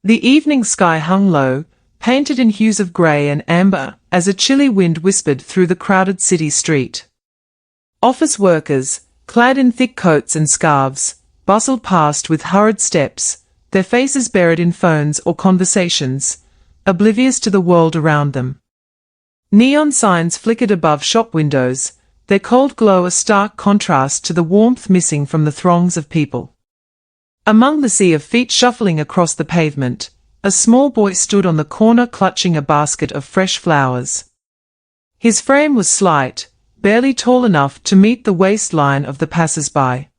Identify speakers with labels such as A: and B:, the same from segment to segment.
A: The evening sky hung low, painted in hues of grey and amber, as a chilly wind whispered through the crowded city street. Office workers, clad in thick coats and scarves, bustled past with hurried steps, their faces buried in phones or conversations, oblivious to the world around them. Neon signs flickered above shop windows, their cold glow a stark contrast to the warmth missing from the throngs of people. Among the sea of feet shuffling across the pavement, a small boy stood on the corner clutching a basket of fresh flowers. His frame was slight, barely tall enough to meet the waistline of the passers-by.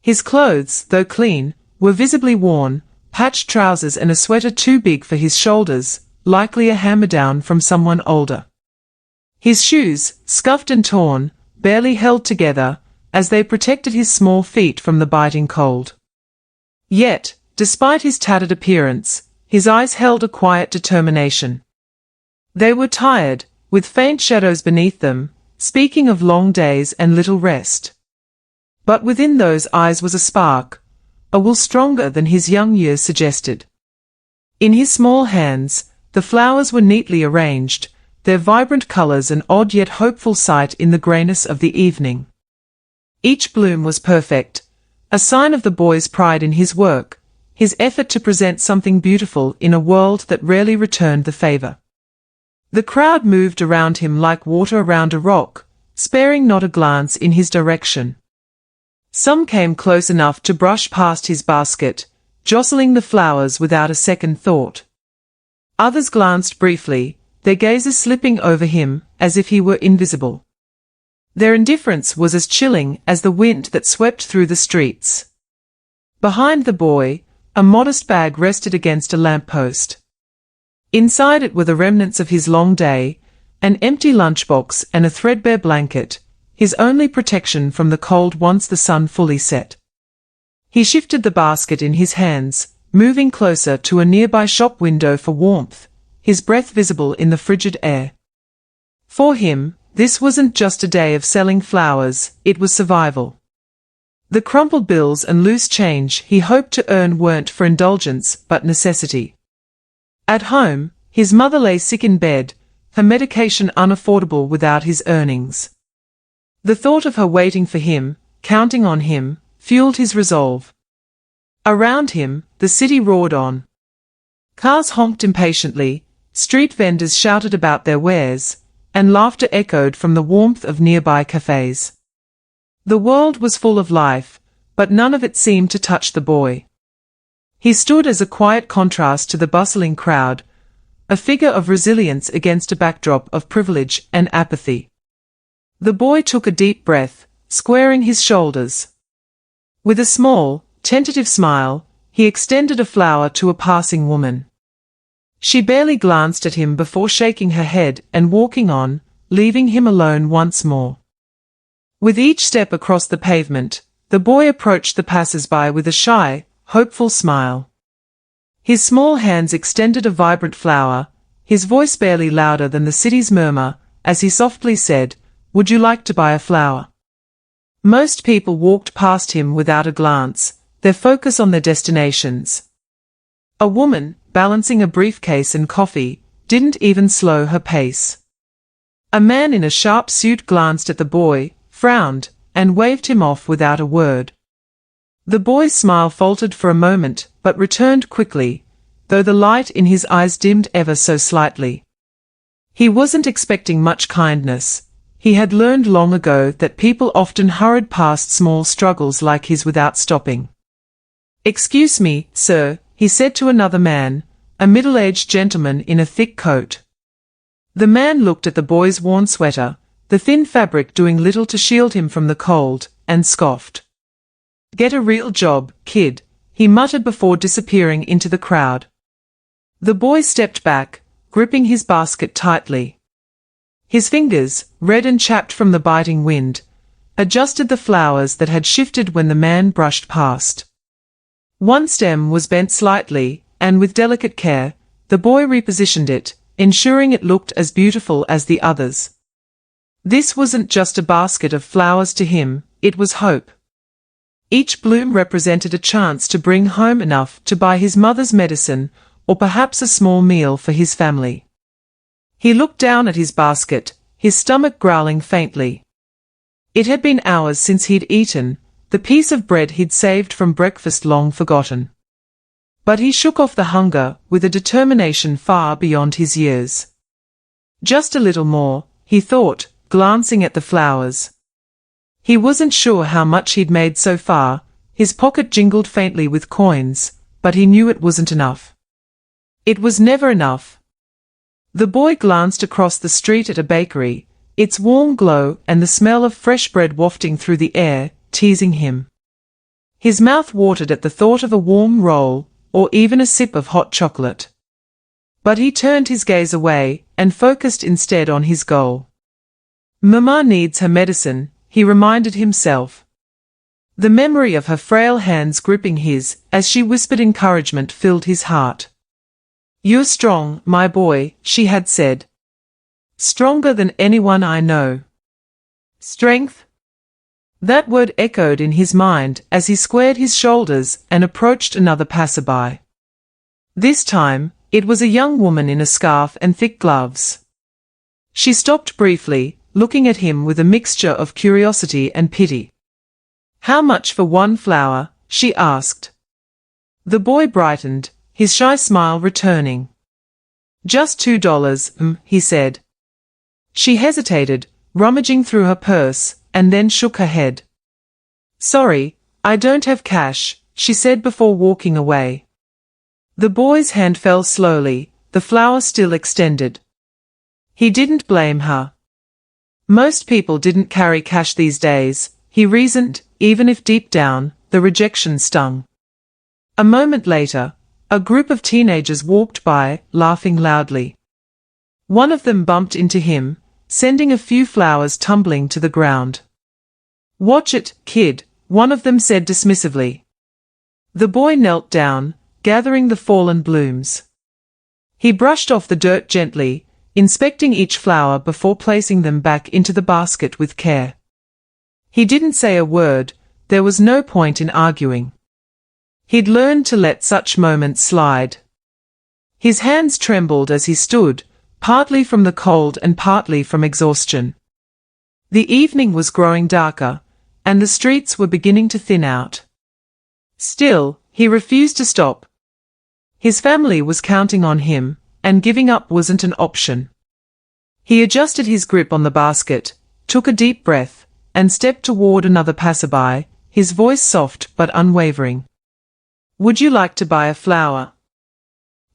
A: His clothes, though clean, were visibly worn, patched trousers and a sweater too big for his shoulders, likely a hand-me-down from someone older. His shoes, scuffed and torn, barely held together, as they protected his small feet from the biting cold. Yet, despite his tattered appearance, his eyes held a quiet determination. They were tired, with faint shadows beneath them, speaking of long days and little rest. But within those eyes was a spark, a will stronger than his young years suggested. In his small hands, the flowers were neatly arranged, their vibrant colors an odd yet hopeful sight in the grayness of the evening. Each bloom was perfect, a sign of the boy's pride in his work, his effort to present something beautiful in a world that rarely returned the favor. The crowd moved around him like water around a rock, sparing not a glance in his direction. Some came close enough to brush past his basket, jostling the flowers without a second thought. Others glanced briefly, their gazes slipping over him as if he were invisible. Their indifference was as chilling as the wind that swept through the streets. Behind the boy, a modest bag rested against a lamppost. Inside it were the remnants of his long day, an empty lunchbox and a threadbare blanket, his only protection from the cold once the sun fully set. He shifted the basket in his hands, moving closer to a nearby shop window for warmth, his breath visible in the frigid air. For him, this wasn't just a day of selling flowers, it was survival. The crumpled bills and loose change he hoped to earn weren't for indulgence but necessity. At home, his mother lay sick in bed, her medication unaffordable without his earnings. The thought of her waiting for him, counting on him, fueled his resolve. Around him, the city roared on. Cars honked impatiently, street vendors shouted about their wares, and laughter echoed from the warmth of nearby cafes. The world was full of life, but none of it seemed to touch the boy. He stood as a quiet contrast to the bustling crowd, a figure of resilience against a backdrop of privilege and apathy. The boy took a deep breath, squaring his shoulders. With a small, tentative smile, he extended a flower to a passing woman. She barely glanced at him before shaking her head and walking on, leaving him alone once more. With each step across the pavement, the boy approached the passers-by with a shy, hopeful smile. His small hands extended a vibrant flower, his voice barely louder than the city's murmur, as he softly said, "Would you like to buy a flower?" Most people walked past him without a glance, their focus on their destinations. A woman, balancing a briefcase and coffee, didn't even slow her pace. A man in a sharp suit glanced at the boy, frowned, and waved him off without a word. The boy's smile faltered for a moment, but returned quickly, though the light in his eyes dimmed ever so slightly. He wasn't expecting much kindness. He had learned long ago that people often hurried past small struggles like his without stopping. "Excuse me, sir," he said to another man, a middle-aged gentleman in a thick coat. The man looked at the boy's worn sweater, the thin fabric doing little to shield him from the cold, and scoffed. "Get a real job, kid," he muttered before disappearing into the crowd. The boy stepped back, gripping his basket tightly. His fingers, red and chapped from the biting wind, adjusted the flowers that had shifted when the man brushed past. One stem was bent slightly, and with delicate care, the boy repositioned it, ensuring it looked as beautiful as the others. This wasn't just a basket of flowers to him, it was hope. Each bloom represented a chance to bring home enough to buy his mother's medicine, or perhaps a small meal for his family. He looked down at his basket, his stomach growling faintly. It had been hours since he'd eaten, the piece of bread he'd saved from breakfast long forgotten. But he shook off the hunger with a determination far beyond his years. Just a little more, he thought, glancing at the flowers. He wasn't sure how much he'd made so far, his pocket jingled faintly with coins, but he knew it wasn't enough. It was never enough. The boy glanced across the street at a bakery, its warm glow and the smell of fresh bread wafting through the air, teasing him. His mouth watered at the thought of a warm roll, or even a sip of hot chocolate. But he turned his gaze away, and focused instead on his goal. Mama needs her medicine, he reminded himself. The memory of her frail hands gripping his, as she whispered encouragement, filled his heart. "You're strong, my boy," she had said. "Stronger than anyone I know." Strength? That word echoed in his mind as he squared his shoulders and approached another passerby. This time, it was a young woman in a scarf and thick gloves. She stopped briefly, looking at him with a mixture of curiosity and pity. "How much for one flower?" she asked. The boy brightened, his shy smile returning. "Just $2, he said. She hesitated, rummaging through her purse, and then shook her head. "Sorry, I don't have cash," she said before walking away. The boy's hand fell slowly, the flower still extended. He didn't blame her. Most people didn't carry cash these days, he reasoned, even if deep down, the rejection stung. A moment later, a group of teenagers walked by, laughing loudly. One of them bumped into him, sending a few flowers tumbling to the ground. "Watch it, kid," one of them said dismissively. The boy knelt down, gathering the fallen blooms. He brushed off the dirt gently, inspecting each flower before placing them back into the basket with care. He didn't say a word, there was no point in arguing. He'd learned to let such moments slide. His hands trembled as he stood, partly from the cold and partly from exhaustion. The evening was growing darker, and the streets were beginning to thin out. Still, he refused to stop. His family was counting on him, and giving up wasn't an option. He adjusted his grip on the basket, took a deep breath, and stepped toward another passerby, his voice soft but unwavering. "Would you like to buy a flower?"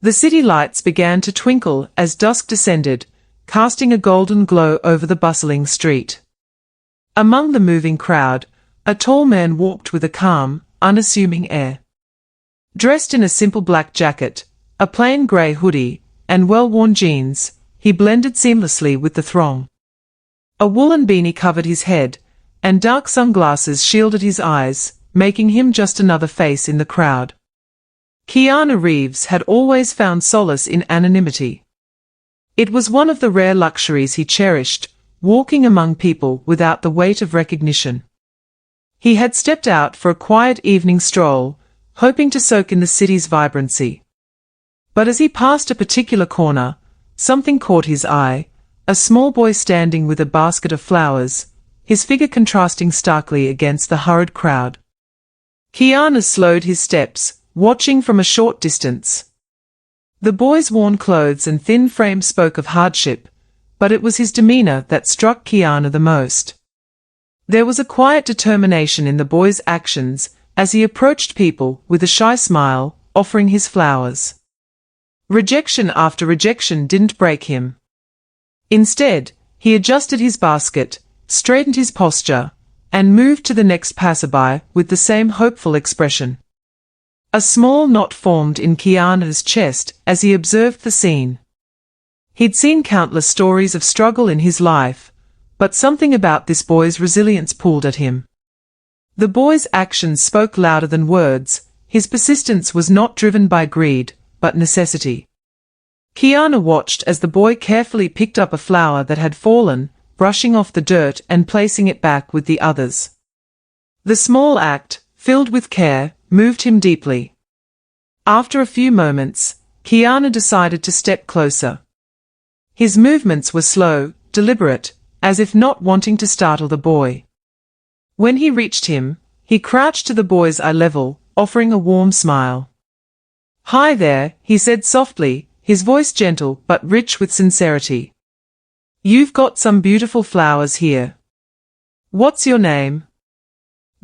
A: The city lights began to twinkle as dusk descended, casting a golden glow over the bustling street. Among the moving crowd, a tall man walked with a calm, unassuming air. Dressed in a simple black jacket, a plain grey hoodie, and well-worn jeans, he blended seamlessly with the throng. A woolen beanie covered his head, and dark sunglasses shielded his eyes, making him just another face in the crowd. Keanu Reeves had always found solace in anonymity. It was one of the rare luxuries he cherished, walking among people without the weight of recognition. He had stepped out for a quiet evening stroll, hoping to soak in the city's vibrancy. But as he passed a particular corner, something caught his eye, a small boy standing with a basket of flowers, his figure contrasting starkly against the hurried crowd. Keanu slowed his steps, watching from a short distance. The boy's worn clothes and thin frame spoke of hardship, but it was his demeanor that struck Keanu the most. There was a quiet determination in the boy's actions as he approached people with a shy smile, offering his flowers. Rejection after rejection didn't break him. Instead, he adjusted his basket, straightened his posture, and moved to the next passerby with the same hopeful expression. A small knot formed in Keanu's chest as he observed the scene. He'd seen countless stories of struggle in his life, but something about this boy's resilience pulled at him. The boy's actions spoke louder than words, his persistence was not driven by greed, but necessity. Keanu watched as the boy carefully picked up a flower that had fallen, brushing off the dirt and placing it back with the others. The small act, filled with care, moved him deeply. After a few moments, Keanu decided to step closer. His movements were slow, deliberate, as if not wanting to startle the boy. When he reached him, he crouched to the boy's eye level, offering a warm smile. "Hi there," he said softly, his voice gentle but rich with sincerity. "You've got some beautiful flowers here. What's your name?"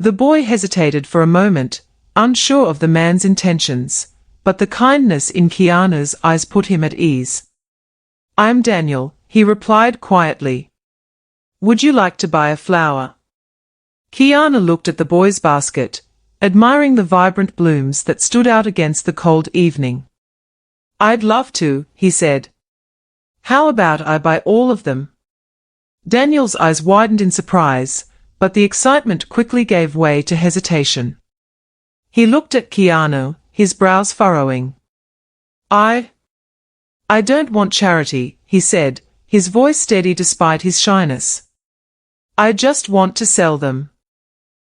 A: The boy hesitated for a moment, unsure of the man's intentions, but the kindness in Keanu's eyes put him at ease. "I'm Daniel," he replied quietly. "Would you like to buy a flower?" Keanu looked at the boy's basket, admiring the vibrant blooms that stood out against the cold evening. "I'd love to," he said. "How about I buy all of them?" Daniel's eyes widened in surprise, but the excitement quickly gave way to hesitation. He looked at Keanu, his brows furrowing. I don't want charity," he said, his voice steady despite his shyness. "I just want to sell them.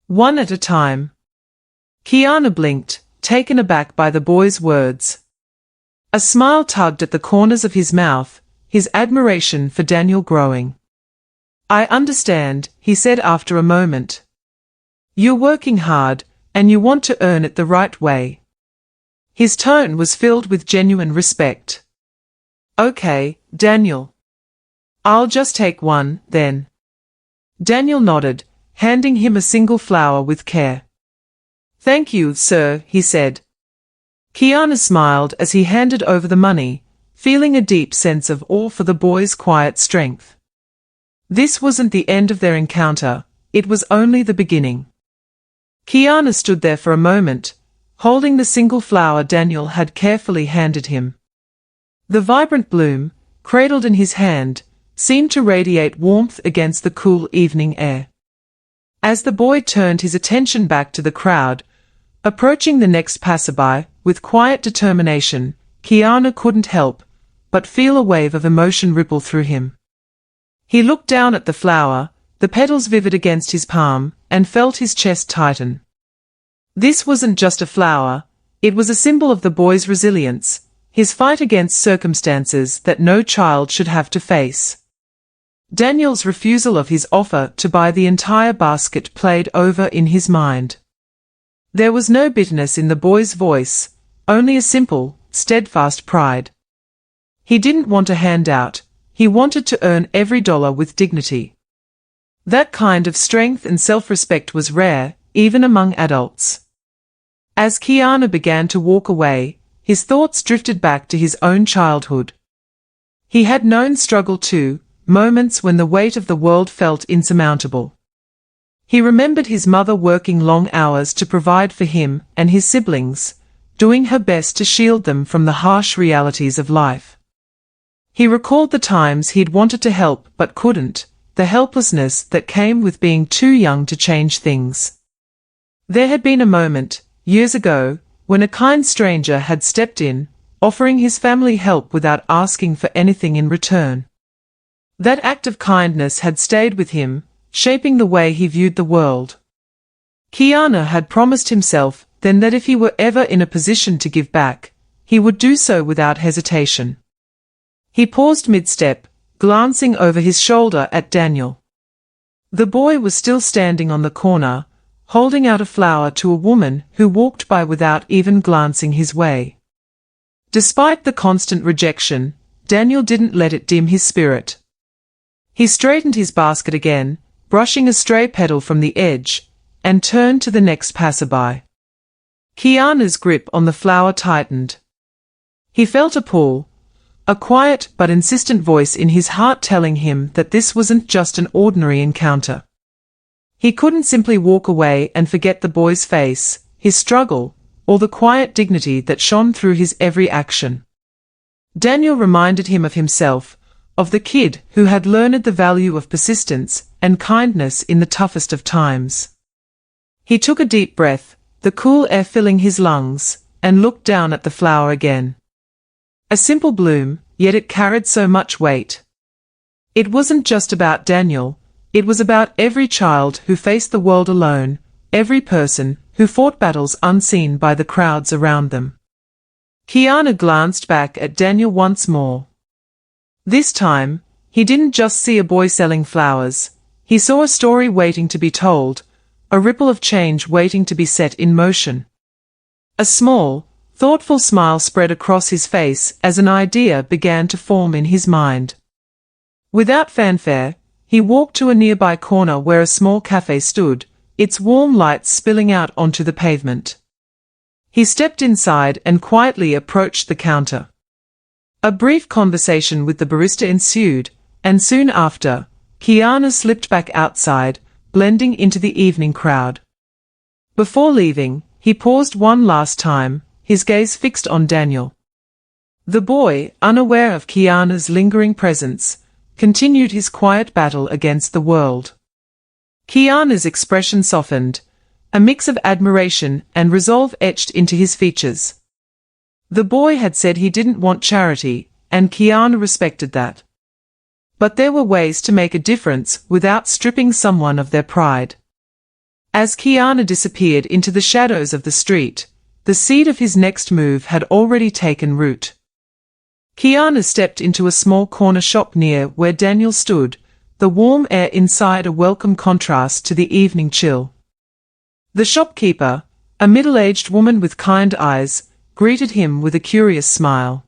A: One at a time." Keanu blinked, taken aback by the boy's words. A smile tugged at the corners of his mouth, his admiration for Daniel growing. "I understand," he said after a moment. "You're working hard, and you want to earn it the right way." His tone was filled with genuine respect. "Okay, Daniel. I'll just take one, then." Daniel nodded, handing him a single flower with care. "Thank you, sir," he said. Keanu smiled as he handed over the money, feeling a deep sense of awe for the boy's quiet strength. This wasn't the end of their encounter, it was only the beginning. Keanu stood there for a moment, holding the single flower Daniel had carefully handed him. The vibrant bloom, cradled in his hand, seemed to radiate warmth against the cool evening air. As the boy turned his attention back to the crowd, approaching the next passerby, with quiet determination, Keanu couldn't help but feel a wave of emotion ripple through him. He looked down at the flower, the petals vivid against his palm, and felt his chest tighten. This wasn't just a flower, it was a symbol of the boy's resilience, his fight against circumstances that no child should have to face. Daniel's refusal of his offer to buy the entire basket played over in his mind. There was no bitterness in the boy's voice, only a simple, steadfast pride. He didn't want a handout, he wanted to earn every dollar with dignity. That kind of strength and self-respect was rare, even among adults. As Keanu began to walk away, his thoughts drifted back to his own childhood. He had known struggle too, moments when the weight of the world felt insurmountable. He remembered his mother working long hours to provide for him and his siblings, doing her best to shield them from the harsh realities of life. He recalled the times he'd wanted to help but couldn't, the helplessness that came with being too young to change things. There had been a moment, years ago, when a kind stranger had stepped in, offering his family help without asking for anything in return. That act of kindness had stayed with him, shaping the way he viewed the world. Keanu had promised himself then that if he were ever in a position to give back, he would do so without hesitation. He paused mid-step, glancing over his shoulder at Daniel. The boy was still standing on the corner, holding out a flower to a woman who walked by without even glancing his way. Despite the constant rejection, Daniel didn't let it dim his spirit. He straightened his basket again, brushing a stray petal from the edge, and turned to the next passerby. Keanu's grip on the flower tightened. He felt a pull, a quiet but insistent voice in his heart telling him that this wasn't just an ordinary encounter. He couldn't simply walk away and forget the boy's face, his struggle, or the quiet dignity that shone through his every action. Daniel reminded him of himself, of the kid who had learned the value of persistence and kindness in the toughest of times. He took a deep breath, the cool air filling his lungs, and looked down at the flower again. A simple bloom, yet it carried so much weight. It wasn't just about Daniel, it was about every child who faced the world alone, every person, who fought battles unseen by the crowds around them. Keanu glanced back at Daniel once more. This time, he didn't just see a boy selling flowers. He saw a story waiting to be told, a ripple of change waiting to be set in motion. A small, thoughtful smile spread across his face as an idea began to form in his mind. Without fanfare, he walked to a nearby corner where a small cafe stood, its warm lights spilling out onto the pavement. He stepped inside and quietly approached the counter. A brief conversation with the barista ensued, and soon after, Keanu slipped back outside, blending into the evening crowd. Before leaving, he paused one last time, his gaze fixed on Daniel. The boy, unaware of Keanu's lingering presence, continued his quiet battle against the world. Keanu's expression softened, a mix of admiration and resolve etched into his features. The boy had said he didn't want charity, and Keanu respected that. But there were ways to make a difference without stripping someone of their pride. As Keanu disappeared into the shadows of the street, the seed of his next move had already taken root. Keanu stepped into a small corner shop near where Daniel stood, the warm air inside a welcome contrast to the evening chill. The shopkeeper, a middle-aged woman with kind eyes, greeted him with a curious smile.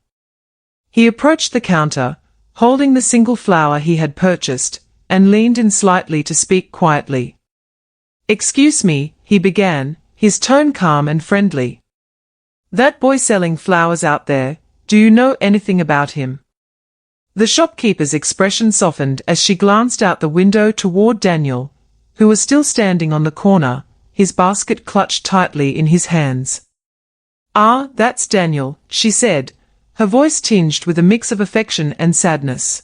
A: He approached the counter, holding the single flower he had purchased, and leaned in slightly to speak quietly. "Excuse me," he began, his tone calm and friendly. "That boy selling flowers out there, do you know anything about him?" The shopkeeper's expression softened as she glanced out the window toward Daniel, who was still standing on the corner, his basket clutched tightly in his hands. "Ah, that's Daniel," she said, her voice tinged with a mix of affection and sadness.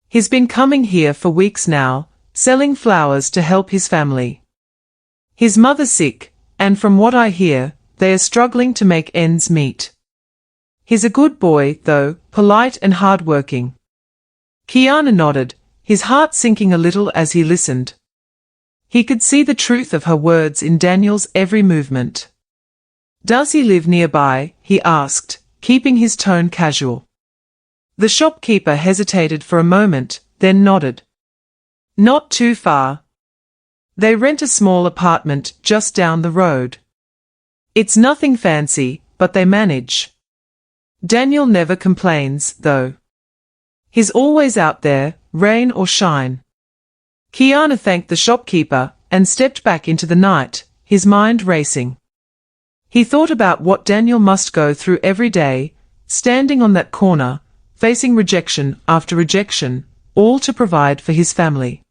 A: "He's been coming here for weeks now, selling flowers to help his family. His mother's sick, and from what I hear, they are struggling to make ends meet. He's a good boy, though, polite and hard-working." Keanu nodded, his heart sinking a little as he listened. He could see the truth of her words in Daniel's every movement. "Does he live nearby?" he asked, keeping his tone casual. The shopkeeper hesitated for a moment, then nodded. "Not too far. They rent a small apartment just down the road. It's nothing fancy, but they manage. Daniel never complains, though. He's always out there, rain or shine." Keanu thanked the shopkeeper and stepped back into the night, his mind racing. He thought about what Daniel must go through every day, standing on that corner, facing rejection after rejection, all to provide for his family.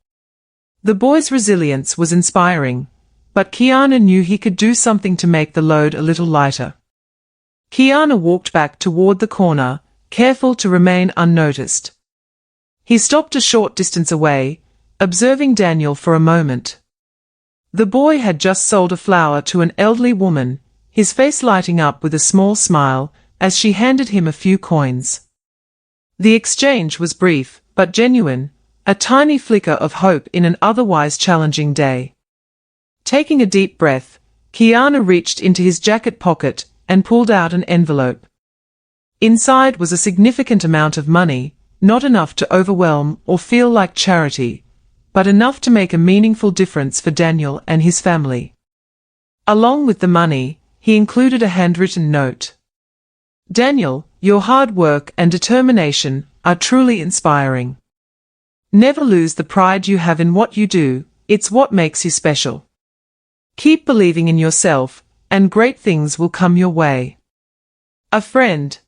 A: The boy's resilience was inspiring, but Keanu knew he could do something to make the load a little lighter. Keanu walked back toward the corner, careful to remain unnoticed. He stopped a short distance away, observing Daniel for a moment. The boy had just sold a flower to an elderly woman, his face lighting up with a small smile as she handed him a few coins. The exchange was brief, but genuine, a tiny flicker of hope in an otherwise challenging day. Taking a deep breath, Keanu reached into his jacket pocket and pulled out an envelope. Inside was a significant amount of money, not enough to overwhelm or feel like charity, but enough to make a meaningful difference for Daniel and his family. Along with the money, he included a handwritten note. "Daniel, your hard work and determination are truly inspiring. Never lose the pride you have in what you do, it's what makes you special. Keep believing in yourself, and great things will come your way. A friend."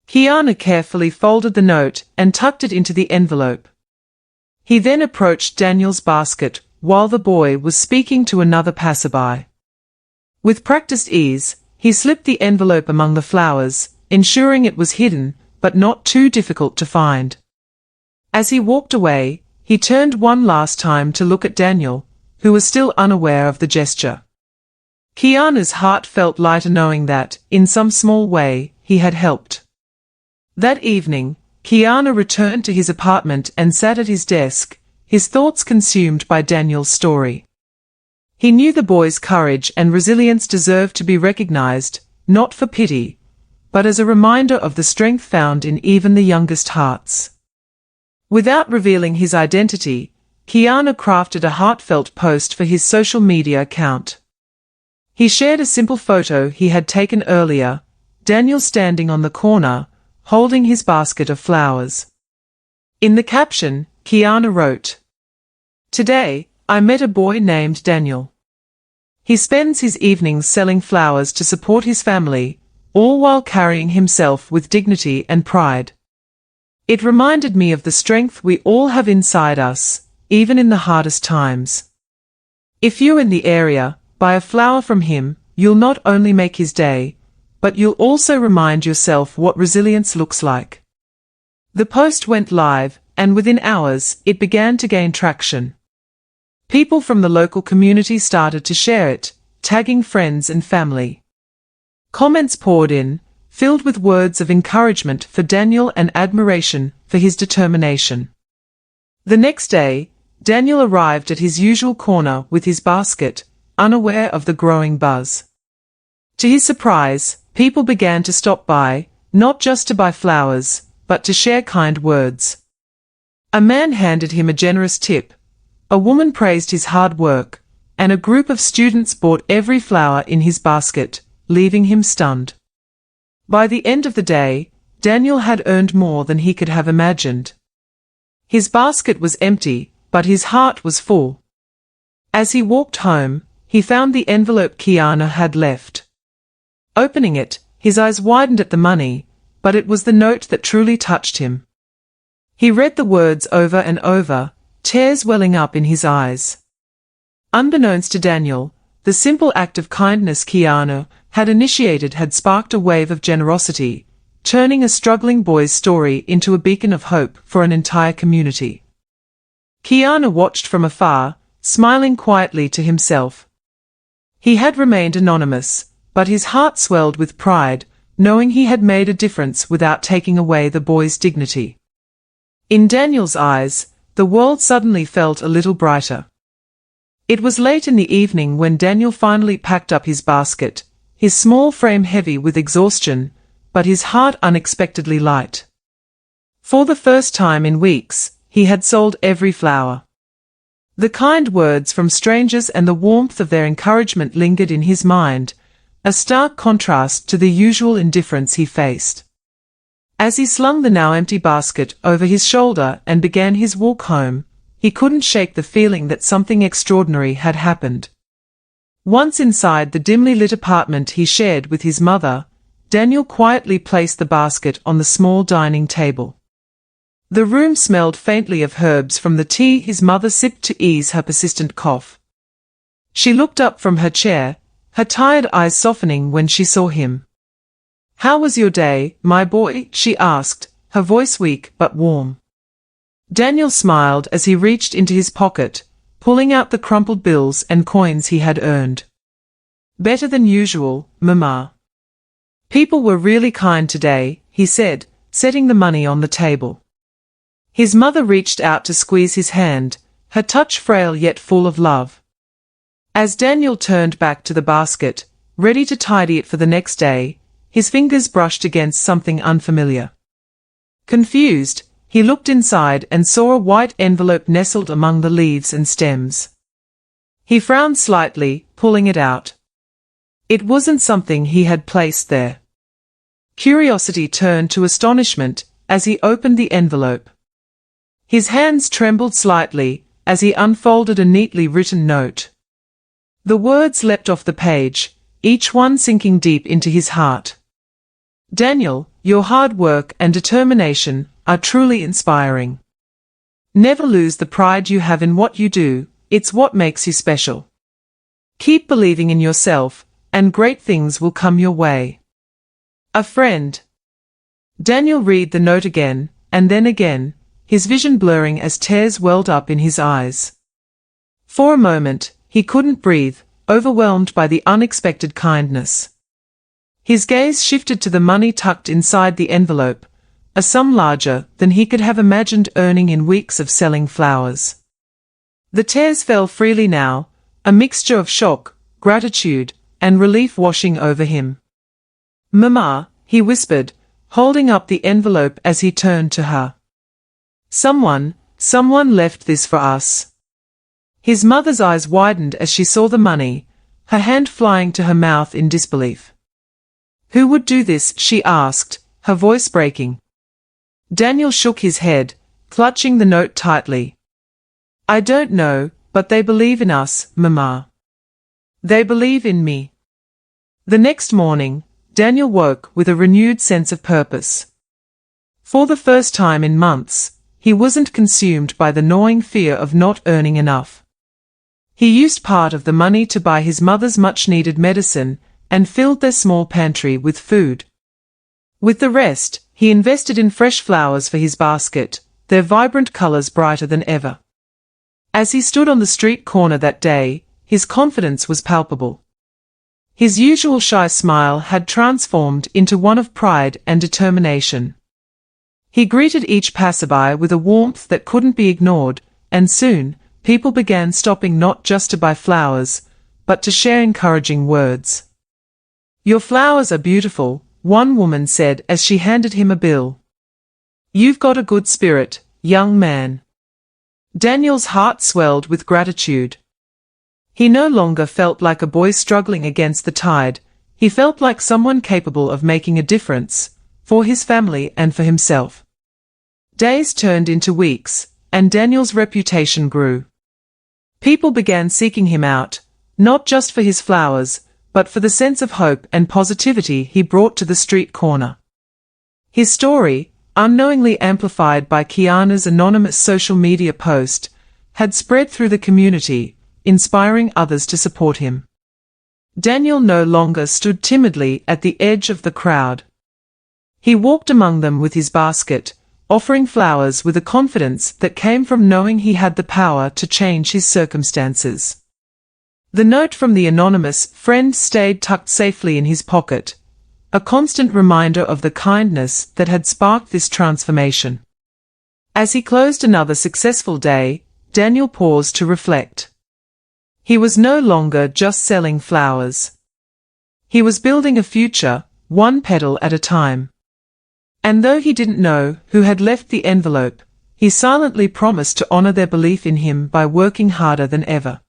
A: Keanu carefully folded the note and tucked it into the envelope. He then approached Daniel's basket while the boy was speaking to another passerby. With practiced ease, he slipped the envelope among the flowers, ensuring it was hidden, but not too difficult to find. As he walked away, he turned one last time to look at Daniel, who was still unaware of the gesture. Keanu's heart felt lighter knowing that, in some small way, he had helped. That evening, Keanu returned to his apartment and sat at his desk, his thoughts consumed by Daniel's story. He knew the boy's courage and resilience deserved to be recognized, not for pity, but as a reminder of the strength found in even the youngest hearts. Without revealing his identity, Keanu crafted a heartfelt post for his social media account. He shared a simple photo he had taken earlier, Daniel standing on the corner, holding his basket of flowers. In the caption, Keanu wrote, "Today, I met a boy named Daniel. He spends his evenings selling flowers to support his family, all while carrying himself with dignity and pride. It reminded me of the strength we all have inside us, even in the hardest times. If you're in the area, buy a flower from him, you'll not only make his day, but you'll also remind yourself what resilience looks like." The post went live, and within hours, it began to gain traction. People from the local community started to share it, tagging friends and family. Comments poured in, filled with words of encouragement for Daniel and admiration for his determination. The next day, Daniel arrived at his usual corner with his basket, unaware of the growing buzz. To his surprise, people began to stop by, not just to buy flowers, but to share kind words. A man handed him a generous tip, a woman praised his hard work, and a group of students bought every flower in his basket, leaving him stunned. By the end of the day, Daniel had earned more than he could have imagined. His basket was empty, but his heart was full. As he walked home, he found the envelope Keanu had left. Opening it, his eyes widened at the money, but it was the note that truly touched him. He read the words over and over, tears welling up in his eyes. Unbeknownst to Daniel, the simple act of kindness Keanu had initiated had sparked a wave of generosity, turning a struggling boy's story into a beacon of hope for an entire community. Keanu watched from afar, smiling quietly to himself. He had remained anonymous, but his heart swelled with pride, knowing he had made a difference without taking away the boy's dignity. In Daniel's eyes, the world suddenly felt a little brighter. It was late in the evening when Daniel finally packed up his basket, his small frame heavy with exhaustion, but his heart unexpectedly light. For the first time in weeks, he had sold every flower. The kind words from strangers and the warmth of their encouragement lingered in his mind, a stark contrast to the usual indifference he faced. As he slung the now empty basket over his shoulder and began his walk home, he couldn't shake the feeling that something extraordinary had happened. Once inside the dimly lit apartment he shared with his mother, Daniel quietly placed the basket on the small dining table. The room smelled faintly of herbs from the tea his mother sipped to ease her persistent cough. She looked up from her chair, her tired eyes softening when she saw him. "How was your day, my boy?" she asked, her voice weak but warm. Daniel smiled as he reached into his pocket, pulling out the crumpled bills and coins he had earned. "Better than usual, Mama. People were really kind today," he said, setting the money on the table. His mother reached out to squeeze his hand, her touch frail yet full of love. As Daniel turned back to the basket, ready to tidy it for the next day, his fingers brushed against something unfamiliar. Confused, he looked inside and saw a white envelope nestled among the leaves and stems. He frowned slightly, pulling it out. It wasn't something he had placed there. Curiosity turned to astonishment as he opened the envelope. His hands trembled slightly as he unfolded a neatly written note. The words leapt off the page, each one sinking deep into his heart. "Daniel, your hard work and determination are truly inspiring. Never lose the pride you have in what you do, it's what makes you special. Keep believing in yourself, and great things will come your way. A friend." Daniel read the note again, and then again, his vision blurring as tears welled up in his eyes. For a moment, he couldn't breathe, overwhelmed by the unexpected kindness. His gaze shifted to the money tucked inside the envelope, a sum larger than he could have imagined earning in weeks of selling flowers. The tears fell freely now, a mixture of shock, gratitude, and relief washing over him. "Mama," he whispered, holding up the envelope as he turned to her. Someone left this for us." His mother's eyes widened as she saw the money, her hand flying to her mouth in disbelief. "Who would do this?" she asked, her voice breaking. Daniel shook his head, clutching the note tightly. "I don't know, but they believe in us, Mama. They believe in me." The next morning, Daniel woke with a renewed sense of purpose. For the first time in months, he wasn't consumed by the gnawing fear of not earning enough. He used part of the money to buy his mother's much-needed medicine and filled their small pantry with food. With the rest, he invested in fresh flowers for his basket, their vibrant colors brighter than ever. As he stood on the street corner that day, his confidence was palpable. His usual shy smile had transformed into one of pride and determination. He greeted each passerby with a warmth that couldn't be ignored, and soon, people began stopping not just to buy flowers, but to share encouraging words. "Your flowers are beautiful," one woman said as she handed him a bill. "You've got a good spirit, young man." Daniel's heart swelled with gratitude. He no longer felt like a boy struggling against the tide, he felt like someone capable of making a difference, for his family and for himself. Days turned into weeks, and Daniel's reputation grew. People began seeking him out, not just for his flowers, but for the sense of hope and positivity he brought to the street corner. His story, unknowingly amplified by Keanu's anonymous social media post, had spread through the community, inspiring others to support him. Daniel no longer stood timidly at the edge of the crowd. He walked among them with his basket, offering flowers with a confidence that came from knowing he had the power to change his circumstances. The note from the anonymous friend stayed tucked safely in his pocket, a constant reminder of the kindness that had sparked this transformation. As he closed another successful day, Daniel paused to reflect. He was no longer just selling flowers. He was building a future, one petal at a time. And though he didn't know who had left the envelope, he silently promised to honor their belief in him by working harder than ever.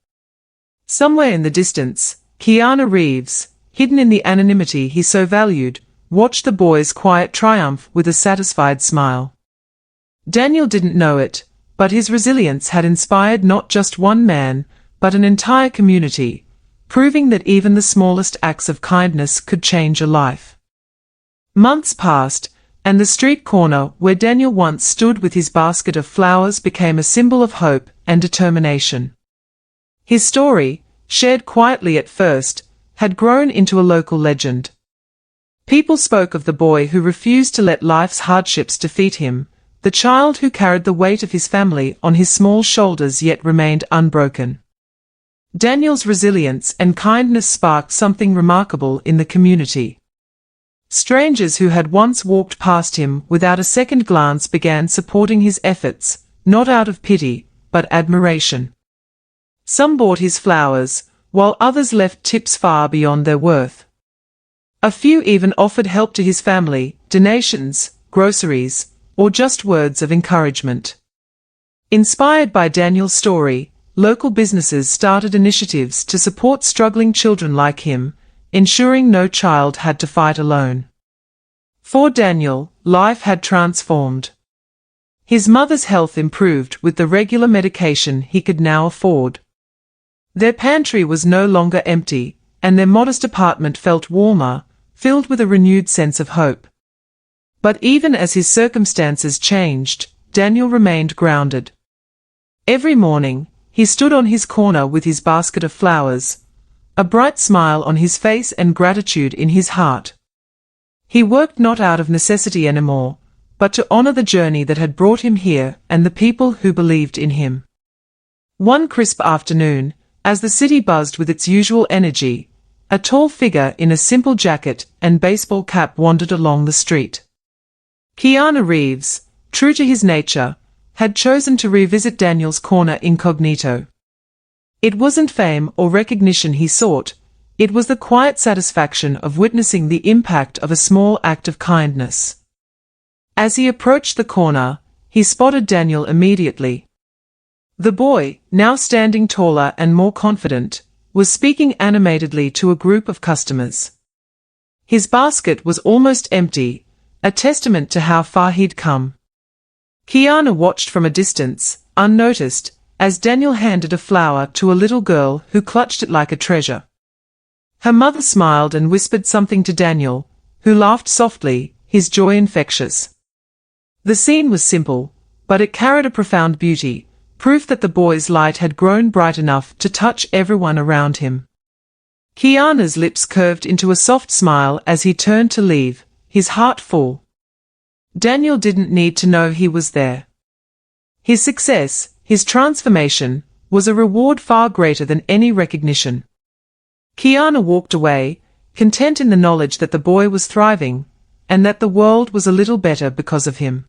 A: Somewhere in the distance, Keanu Reeves, hidden in the anonymity he so valued, watched the boy's quiet triumph with a satisfied smile. Daniel didn't know it, but his resilience had inspired not just one man, but an entire community, proving that even the smallest acts of kindness could change a life. Months passed, and the street corner where Daniel once stood with his basket of flowers became a symbol of hope and determination. His story, shared quietly at first, had grown into a local legend. People spoke of the boy who refused to let life's hardships defeat him, the child who carried the weight of his family on his small shoulders yet remained unbroken. Daniel's resilience and kindness sparked something remarkable in the community. Strangers who had once walked past him without a second glance began supporting his efforts, not out of pity, but admiration. Some bought his flowers, while others left tips far beyond their worth. A few even offered help to his family, donations, groceries, or just words of encouragement. Inspired by Daniel's story, local businesses started initiatives to support struggling children like him, ensuring no child had to fight alone. For Daniel, life had transformed. His mother's health improved with the regular medication he could now afford. Their pantry was no longer empty, and their modest apartment felt warmer, filled with a renewed sense of hope. But even as his circumstances changed, Daniel remained grounded. Every morning, he stood on his corner with his basket of flowers, a bright smile on his face and gratitude in his heart. He worked not out of necessity anymore, but to honor the journey that had brought him here and the people who believed in him. One crisp afternoon, as the city buzzed with its usual energy, a tall figure in a simple jacket and baseball cap wandered along the street. Keanu Reeves, true to his nature, had chosen to revisit Daniel's corner incognito. It wasn't fame or recognition he sought, it was the quiet satisfaction of witnessing the impact of a small act of kindness. As he approached the corner, he spotted Daniel immediately. The boy, now standing taller and more confident, was speaking animatedly to a group of customers. His basket was almost empty, a testament to how far he'd come. Keanu watched from a distance, unnoticed, as Daniel handed a flower to a little girl who clutched it like a treasure. Her mother smiled and whispered something to Daniel, who laughed softly, his joy infectious. The scene was simple, but it carried a profound beauty, proof that the boy's light had grown bright enough to touch everyone around him. Keanu's lips curved into a soft smile as he turned to leave, his heart full. Daniel didn't need to know he was there. His success, his transformation, was a reward far greater than any recognition. Keanu walked away, content in the knowledge that the boy was thriving, and that the world was a little better because of him.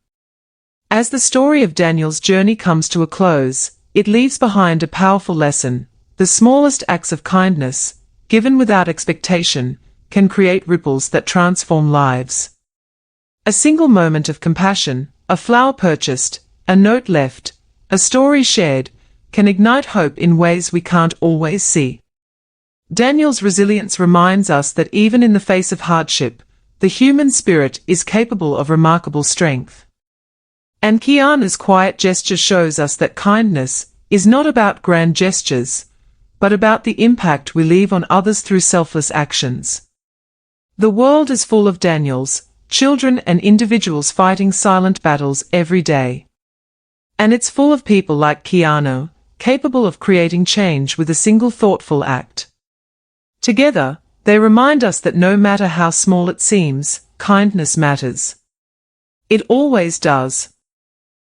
A: As the story of Daniel's journey comes to a close, it leaves behind a powerful lesson: the smallest acts of kindness, given without expectation, can create ripples that transform lives. A single moment of compassion, a flower purchased, a note left, a story shared, can ignite hope in ways we can't always see. Daniel's resilience reminds us that even in the face of hardship, the human spirit is capable of remarkable strength. And Keanu's quiet gesture shows us that kindness is not about grand gestures, but about the impact we leave on others through selfless actions. The world is full of Daniels, children and individuals fighting silent battles every day. And it's full of people like Keanu, capable of creating change with a single thoughtful act. Together, they remind us that no matter how small it seems, kindness matters. It always does.